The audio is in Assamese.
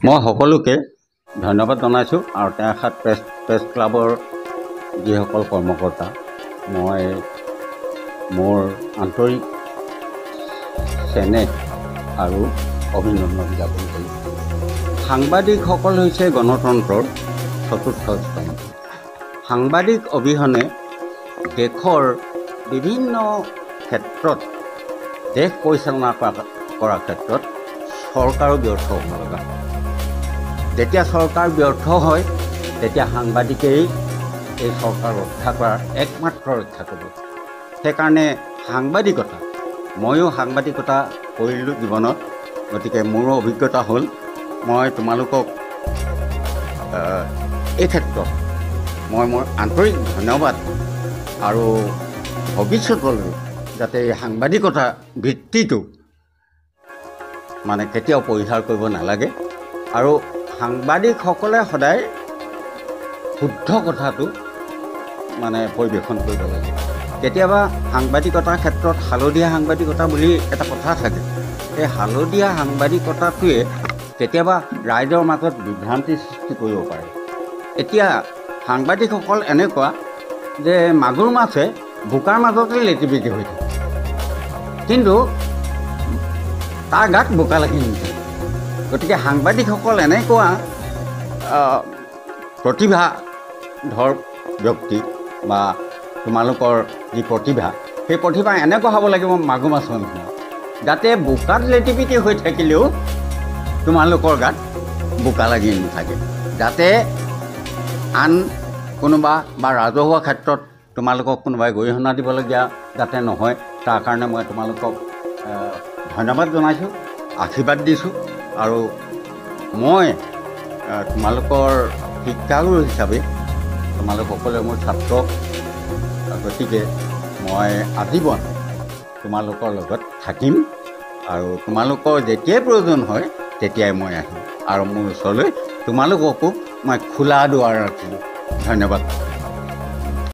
মই সকলোকে ধন্যবাদ জনাইছোঁ আৰু টেঙাখাত প্ৰেছ ক্লাবৰ যিসকল কৰ্মকৰ্তা মই মোৰ আন্তৰিক চেনেহ আৰু অভিনন্দন জ্ঞাপন কৰিছোঁ। সাংবাদিকসকল হৈছে গণতন্ত্ৰৰ চতুৰ্থ স্তম্ভ। সাংবাদিক অবিহনে দেশৰ বিভিন্ন ক্ষেত্ৰত দেশ পৰিচালনা কৰাৰ ক্ষেত্ৰত চৰকাৰো ব্যৰ্থ হ'ব লগা হয়। যেতিয়া চৰকাৰ ব্যৰ্থ হয় তেতিয়া সাংবাদিকেই এই চৰকাৰ ৰক্ষা কৰাৰ একমাত্ৰ ৰক্ষা কৰিব। সেইকাৰণে সাংবাদিকতা, ময়ো সাংবাদিকতা কৰিলোঁ জীৱনত, গতিকে মোৰো অভিজ্ঞতা হ'ল। মই তোমালোকক এই ক্ষেত্ৰত মই মোৰ আন্তৰিক ধন্যবাদ আৰু ভৱিষ্যতলৈ যাতে এই সাংবাদিকতা ভিত্তিটো মানে কেতিয়াও পৰিহাৰ কৰিব নালাগে আৰু সাংবাদিকসকলে সদায় শুদ্ধ কথাটো মানে পৰিৱেশন কৰিব লাগে। কেতিয়াবা সাংবাদিকতাৰ ক্ষেত্ৰত হালধীয়া সাংবাদিকতা বুলি এটা কথা থাকে। সেই হালধীয়া সাংবাদিকতাটোৱে কেতিয়াবা ৰাইজৰ মাজত বিভ্ৰান্তিৰ সৃষ্টি কৰিব পাৰে। এতিয়া সাংবাদিকসকল এনেকুৱা যে মাগুৰ মাছে বোকাৰ মাজতে লেটিপিটি হৈ থাকে, কিন্তু তাৰ গাত বোকা লাগি নিছে। গতিকে সাংবাদিকসকল এনেকুৱা প্ৰতিভাধৰ ব্যক্তি বা তোমালোকৰ যি প্ৰতিভা, সেই প্ৰতিভা এনেকুৱা হ'ব লাগিব মাগুৰ মাছৰ নিচিনা, যাতে বোকাত লেটিপিটি হৈ থাকিলেও তোমালোকৰ গাত বোকা লাগি নাথাকে, যাতে আন কোনোবা বা ৰাজহুৱা ক্ষেত্ৰত তোমালোকক কোনোবাই গৰিহণা দিবলগীয়া যাতে নহয়, তাৰ কাৰণে মই তোমালোকক ধন্যবাদ জনাইছোঁ, আশীৰ্বাদ দিছোঁ। আৰু মই তোমালোকৰ শিক্ষাগুৰু হিচাপে তোমালোক সকলোৱে মোৰ ছাত্ৰ, গতিকে মই আজীৱন তোমালোকৰ লগত থাকিম আৰু তোমালোকৰ যেতিয়াই প্ৰয়োজন হয় তেতিয়াই মই আহিম আৰু মোৰ ওচৰলৈ তোমালোককো মই খোলা দুৱাৰ ৰাখিলোঁ। ধন্যবাদ।